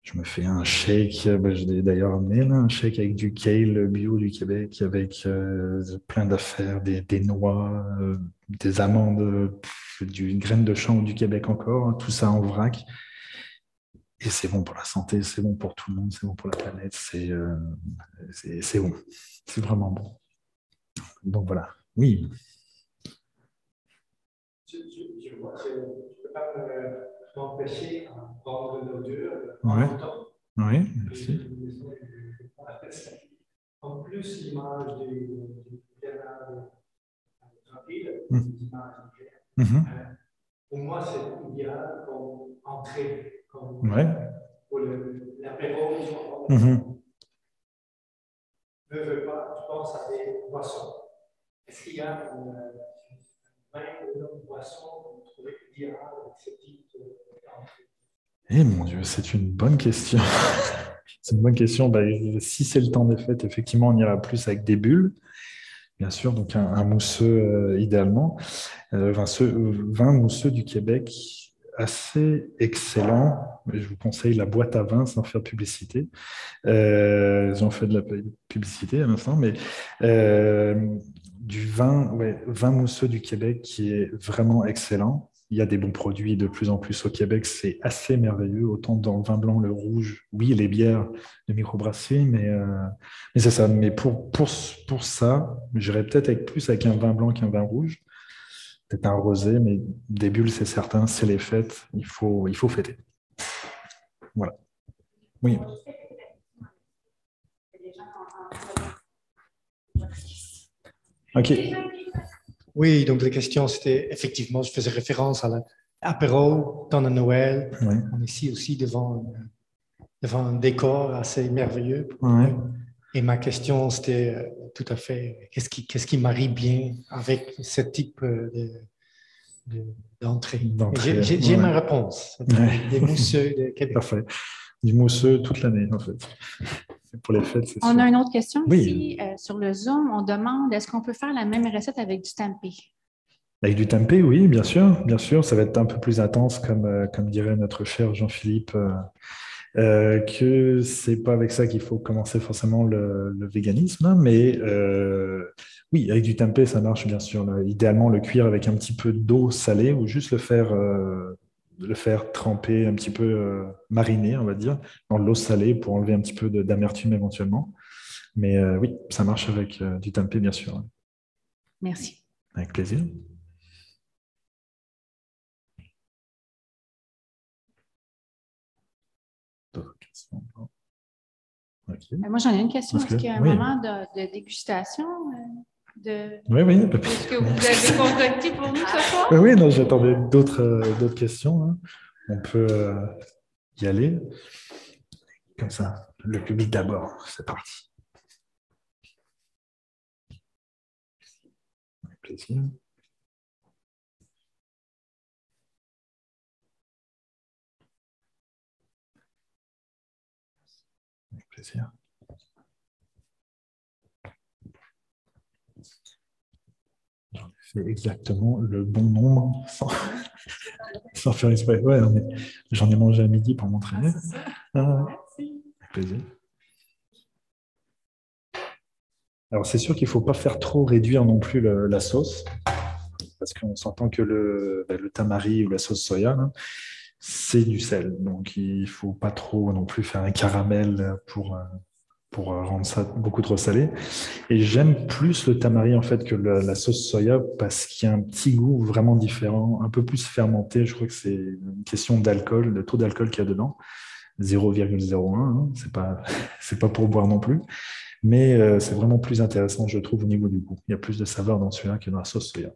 je me fais un shake, je l'ai d'ailleurs amené, là, un shake avec du kale bio du Québec, avec plein d'affaires, des noix, des amandes, du graine de chanvre du Québec encore, hein, tout ça en vrac. Et c'est bon pour la santé, c'est bon pour tout le monde, c'est bon pour la planète, c'est bon, c'est vraiment bon. Donc voilà, oui. Je vois que je ne peux pas m'empêcher à prendre l'odeur Ouais. en temps. Oui, merci. En plus, l'image du canal tranquille, l'image pour moi, c'est idéal comme entrée, comme pour l'apéro. Ne veux pas, je pense à des boissons. Est-ce qu'il y a une vin ou une boisson que vous trouvez idéale avec ce type d'entrée? Eh mon Dieu, c'est une bonne question. C'est une bonne question. Si c'est le temps des fêtes, effectivement, on ira plus avec des bulles, bien sûr, donc un mousseux idéalement. Vin mousseux du Québec, assez excellent. Je vous conseille la boîte à vin sans faire publicité. Ils ont fait de la publicité à l'instant, mais du vin mousseux du Québec qui est vraiment excellent. il y a des bons produits de plus en plus au Québec, c'est assez merveilleux. Autant dans le vin blanc, le rouge, oui, les bières de microbrasserie, mais c'est ça. Mais pour ça, j'irais peut-être plus avec un vin blanc qu'un vin rouge. Peut-être un rosé, mais des bulles, c'est certain, c'est les fêtes, il faut fêter. Voilà. Oui. OK. Oui, donc la question, c'était effectivement, je faisais référence à l'apéro, temps de Noël. Oui. On est ici aussi devant un décor assez merveilleux. Oui. Et ma question, c'était tout à fait, qu'est-ce qui marie bien avec ce type d'entrée? J'ai ma réponse. Des mousseux de Québec. Parfait. Du mousseux toute l'année, en fait. Pour les fêtes, c'est On sûr. a une autre question Oui. ici sur le Zoom. On demande, est-ce qu'on peut faire la même recette avec du tempeh? Avec du tempeh, oui, bien sûr. Bien sûr, ça va être un peu plus intense, comme dirait notre cher Jean-Philippe, que c'est pas avec ça qu'il faut commencer forcément le véganisme, hein, mais oui, avec du tempeh, ça marche bien sûr. Là. Idéalement, le cuire avec un petit peu d'eau salée ou juste le faire tremper, un petit peu mariner, on va dire, dans de l'eau salée pour enlever un petit peu d'amertume éventuellement. Mais oui, ça marche avec du tempeh, bien sûr. Merci. Avec plaisir. D'autres questions? Okay. Moi, j'en ai une question. Est-ce qu'il y a un oui. moment de dégustation Oui. Est-ce que vous avez concocté pour nous ce soir? Oui, non, j'attendais d'autres questions. Hein. On peut y aller. Comme ça, le public d'abord. C'est parti. Avec plaisir. Avec plaisir. J'en ai fait exactement le bon nombre sans faire exprès. Ouais, mais j'en ai mangé à midi pour m'entraîner. Avec plaisir. Alors, c'est sûr qu'il ne faut pas faire trop réduire non plus la sauce, parce qu'on s'entend que le tamari ou la sauce soya, là, c'est du sel. Donc, il ne faut pas trop non plus faire un caramel pour rendre ça beaucoup trop salé. Et j'aime plus le tamari en fait que la sauce soya parce qu'il y a un petit goût vraiment différent, un peu plus fermenté. Je crois que c'est une question d'alcool, le taux d'alcool qu'il y a dedans, 0,01. Hein. C'est pas pour boire non plus. Mais c'est vraiment plus intéressant, je trouve, au niveau du goût. Il y a plus de saveur dans celui-là que dans la sauce soya.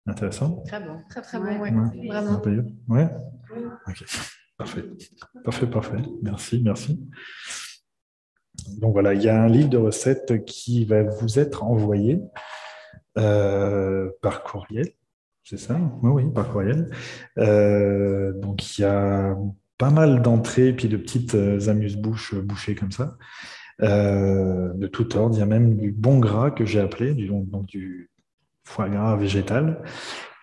Intéressant? Très bon. Très bon, oui. Ouais. Vraiment. Ouais. Ok. Parfait. Merci. Donc voilà, il y a un livre de recettes qui va vous être envoyé par courriel. C'est ça? Oui, par courriel. Donc il y a pas mal d'entrées puis de petites amuse-bouches bouchées comme ça, de tout ordre. Il y a même du bon gras que j'ai appelé, donc du foie gras végétal,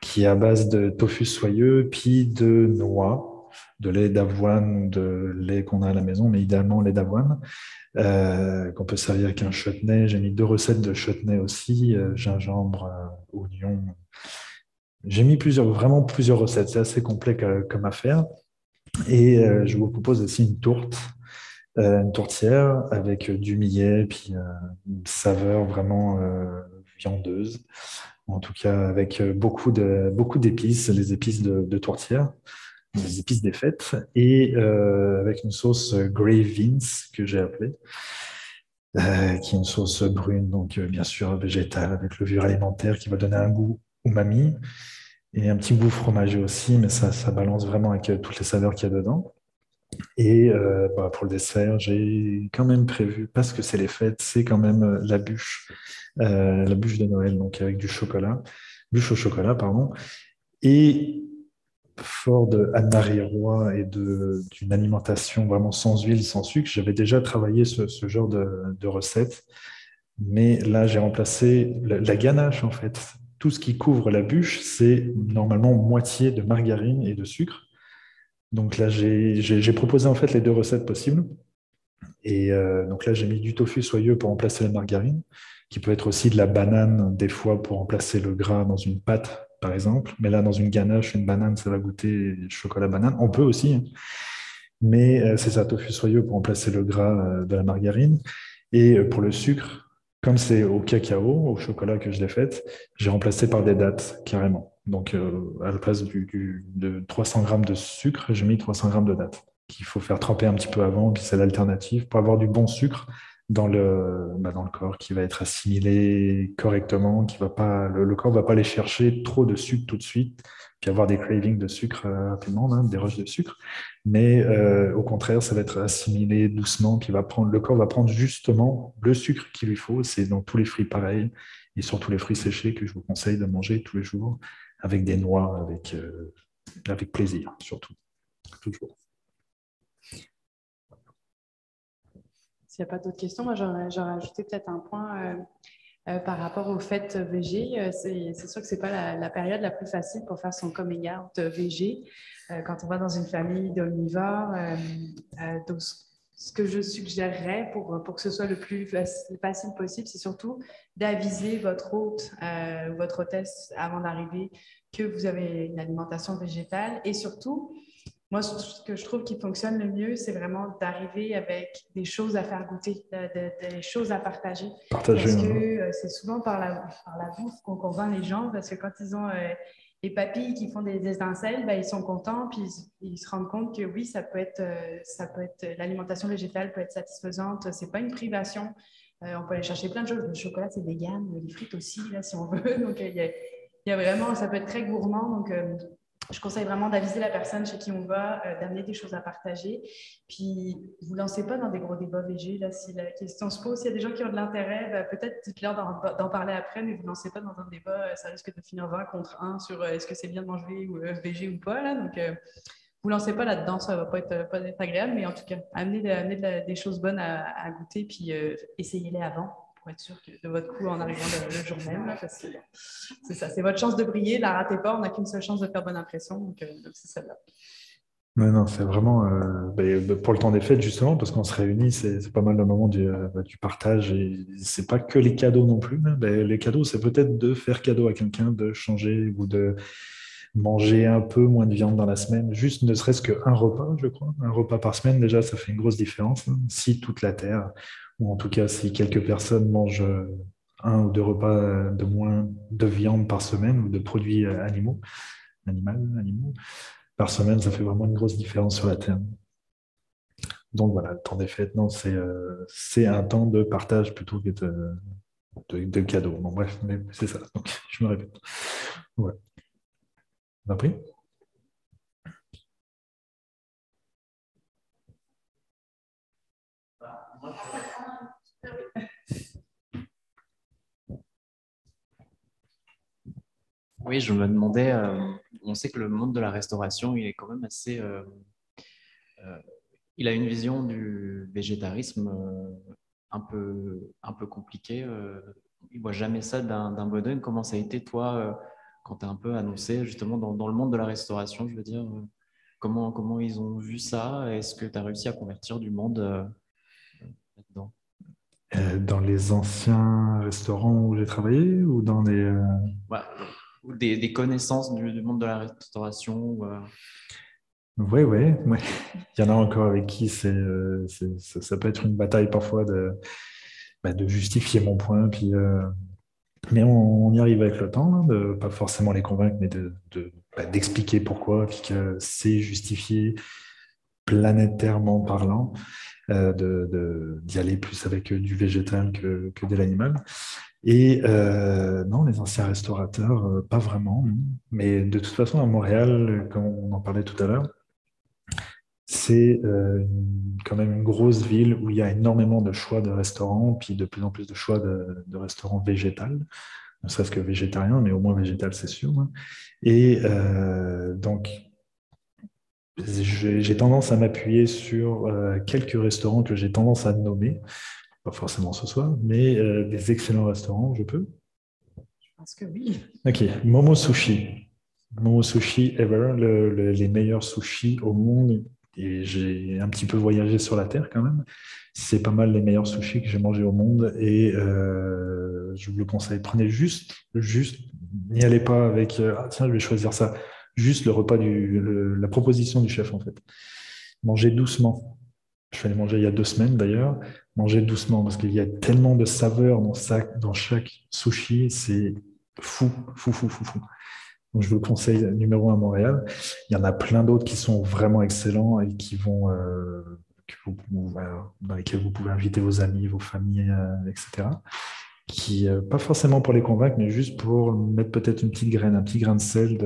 qui est à base de tofu soyeux puis de noix, de lait d'avoine ou de lait qu'on a à la maison, mais idéalement lait d'avoine, qu'on peut servir avec un chutney. J'ai mis 2 recettes de chutney aussi, gingembre, oignon. J'ai mis vraiment plusieurs recettes. C'est assez complet comme affaire. Et je vous propose aussi une tourtière avec du millet, puis une saveur vraiment viandeuse. En tout cas, avec beaucoup d'épices, les épices de tourtière, les épices des fêtes, et avec une sauce Grey Beans que j'ai appelée, qui est une sauce brune, donc bien sûr végétale, avec levure alimentaire qui va donner un goût umami et un petit goût fromager aussi, mais ça balance vraiment avec toutes les saveurs qu'il y a dedans. Et pour le dessert, j'ai quand même prévu, parce que c'est les fêtes, c'est quand même la bûche de Noël, donc avec bûche au chocolat, pardon. Et fort de Anne-Marie Roy et d'une alimentation vraiment sans huile, sans sucre, j'avais déjà travaillé ce genre de recette, mais là j'ai remplacé la ganache en fait. Tout ce qui couvre la bûche, c'est normalement moitié de margarine et de sucre. Donc là, j'ai proposé en fait les 2 recettes possibles. Et donc là, j'ai mis du tofu soyeux pour remplacer la margarine, qui peut être aussi de la banane des fois pour remplacer le gras dans une pâte par exemple. Mais là, dans une ganache, une banane, ça va goûter chocolat banane. On peut aussi, hein. Mais c'est ça, tofu soyeux pour remplacer le gras de la margarine. Et pour le sucre, comme c'est au cacao, au chocolat que je l'ai fait, j'ai remplacé par des dattes, carrément. Donc, à la place de 300 grammes de sucre, j'ai mis 300 grammes de dattes qu'il faut faire tremper un petit peu avant, puis c'est l'alternative pour avoir du bon sucre dans le corps qui va être assimilé correctement, qui va pas, le corps ne va pas aller chercher trop de sucre tout de suite, puis avoir des cravings de sucre rapidement, hein, des rushs de sucre. Mais au contraire, ça va être assimilé doucement, puis le corps va prendre justement le sucre qu'il lui faut. C'est dans tous les fruits pareil, et surtout les fruits séchés que je vous conseille de manger tous les jours, avec des noix, avec plaisir, surtout, toujours. S'il n'y a pas d'autres questions, moi j'aurais ajouté peut-être un point par rapport aux fêtes VG. C'est sûr que ce n'est pas la période la plus facile pour faire son coming out VG. Quand on va dans une famille d'omnivores, donc ce que je suggérerais pour que ce soit le plus facile possible, c'est surtout d'aviser votre hôte, votre hôtesse avant d'arriver que vous avez une alimentation végétale et surtout, moi, ce que je trouve qui fonctionne le mieux, c'est vraiment d'arriver avec des choses à faire goûter, des choses à partager. Parce que c'est souvent par la bouffe qu'on convainc les gens, parce que quand ils ont les papilles qui font des étincelles, ben, ils sont contents, puis ils se rendent compte que oui, ça peut être l'alimentation végétale peut être satisfaisante, c'est pas une privation. On peut aller chercher plein de choses. Le chocolat, c'est vegan, les frites aussi, là, si on veut. Donc, il y a vraiment, ça peut être très gourmand. Donc, je conseille vraiment d'aviser la personne chez qui on va, d'amener des choses à partager. Puis, ne vous lancez pas dans des gros débats VG. Là, si la question se pose, s'il y a des gens qui ont de l'intérêt, ben, peut-être dites-leur d'en parler après, mais vous ne lancez pas dans un débat. Ça risque de finir 20 contre 1 sur est-ce que c'est bien de manger VG ou pas. Là. Donc, vous ne lancez pas là-dedans, ça ne va pas être agréable, mais en tout cas, amenez des choses bonnes à goûter, puis essayez-les avant. Pour être sûr que de votre coup en arrivant le jour même. Là, parce que c'est ça, c'est votre chance de briller, ne la ratez pas, on n'a qu'une seule chance de faire bonne impression, donc c'est celle-là. Non, c'est vraiment pour le temps des fêtes, justement, parce qu'on se réunit, c'est pas mal le moment du partage, et c'est pas que les cadeaux non plus. Hein. Les cadeaux, c'est peut-être de faire cadeau à quelqu'un, de changer ou de manger un peu moins de viande dans la semaine, juste ne serait-ce qu'un repas, je crois. Un repas par semaine, déjà, ça fait une grosse différence. Hein. Si toute la Terre, ou en tout cas si quelques personnes mangent un ou deux repas de moins de viande par semaine ou de produits animaux par semaine, ça fait vraiment une grosse différence sur la Terre. Donc voilà, le temps des fêtes, non, c'est un temps de partage plutôt que de cadeaux. Bon, bref, mais c'est ça. Donc, je me répète. Ouais. On a pris ? Oui, je me demandais, on sait que le monde de la restauration, il est quand même assez... il a une vision du végétarisme un peu compliquée. Il ne voit jamais ça d'un bon oeil. Comment ça a été, toi, quand tu as un peu annoncé, justement, dans le monde de la restauration, je veux dire, comment ils ont vu ça? Est-ce que tu as réussi à convertir du monde là-dedans? Dans les anciens restaurants où j'ai travaillé ou dans les... Ouais, ou des connaissances du monde de la restauration Oui. Il y en a encore avec qui ça peut être une bataille parfois de justifier mon point. Puis, mais on y arrive avec le temps, hein, de pas forcément les convaincre, mais d'expliquer pourquoi, puis que c'est justifié planétairement parlant, d'y aller plus avec du végétal que de l'animal. Et non, les anciens restaurateurs, pas vraiment. Non. Mais de toute façon, à Montréal, comme on en parlait tout à l'heure, c'est quand même une grosse ville où il y a énormément de choix de restaurants, puis de plus en plus de choix de restaurants végétales, ne serait-ce que végétarien, mais au moins végétal, c'est sûr. Hein. Et donc, j'ai tendance à m'appuyer sur quelques restaurants que j'ai tendance à nommer, pas forcément ce soir, mais des excellents restaurants, je peux? Je pense que oui. Ok, Momo Sushi. Momo Sushi Ever, les meilleurs sushis au monde et j'ai un petit peu voyagé sur la Terre quand même. C'est pas mal les meilleurs sushis que j'ai mangés au monde et je vous le conseille. Prenez juste, n'y allez pas avec ah tiens, je vais choisir ça. Juste le repas la proposition du chef en fait. Mangez doucement. Je suis allé manger il y a 2 semaines d'ailleurs. Mangez doucement parce qu'il y a tellement de saveurs dans chaque sushi, c'est fou. Donc, je vous le conseille numéro 1 à Montréal. Il y en a plein d'autres qui sont vraiment excellents et qui vont, dans lesquels vous pouvez inviter vos amis, vos familles, etc. Qui, pas forcément pour les convaincre, mais juste pour mettre peut-être une petite graine, un petit grain de sel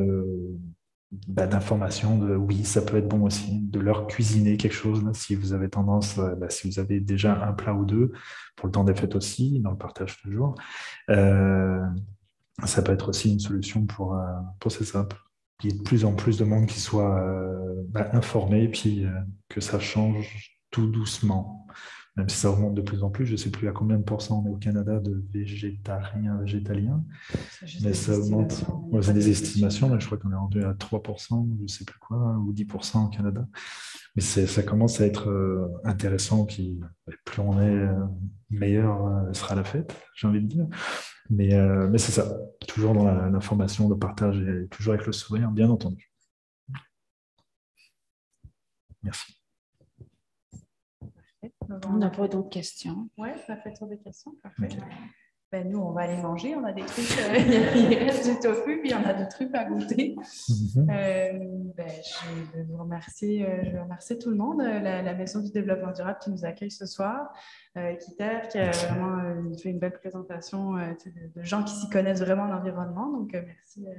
d'information de oui, ça peut être bon aussi, de leur cuisiner quelque chose, là, si vous avez tendance, si vous avez déjà un plat ou deux, pour le temps des fêtes aussi, dans le partage toujours. Ça peut être aussi une solution pour c'est ça, qu'il y ait de plus en plus de monde qui soit informé, puis que ça change tout doucement, même si ça augmente de plus en plus. Je ne sais plus à combien de pourcents on est au Canada de végétaliens, mais ça augmente. Ouais, c'est des estimations, mais je crois qu'on est rendu à 3%, je ne sais plus quoi, ou 10% au Canada. Mais ça commence à être intéressant, puis plus on est, meilleur sera la fête, j'ai envie de dire. Mais c'est ça, toujours dans l'information, le partage et toujours avec le sourire, bien entendu. Merci. On n'a pas d'autres questions. Oui, ça fait trop de questions. Parfait. Okay. Ben, nous, on va aller manger. On a des trucs, il reste du tofu, puis on a des trucs à goûter. Je vais vous remercier, tout le monde, la Maison du développement durable qui nous accueille ce soir, Kiter, qui a vraiment fait une belle présentation de gens qui s'y connaissent vraiment en environnement. Donc,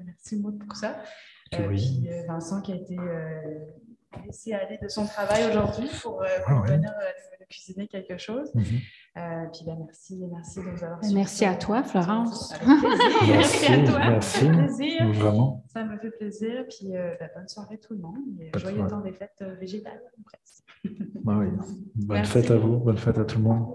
merci Maud pour ça. Puis Vincent qui a été laissé aller de son travail aujourd'hui pour venir cuisiner quelque chose. Puis merci de nous avoir suivis. Merci à toi, Florence. Merci à toi. Merci. Ça me fait plaisir. Vraiment. Ça me fait plaisir. Puis bonne soirée tout le monde. Et joyeux temps des fêtes végétales. Bonne fête à vous. Bonne fête à tout le monde.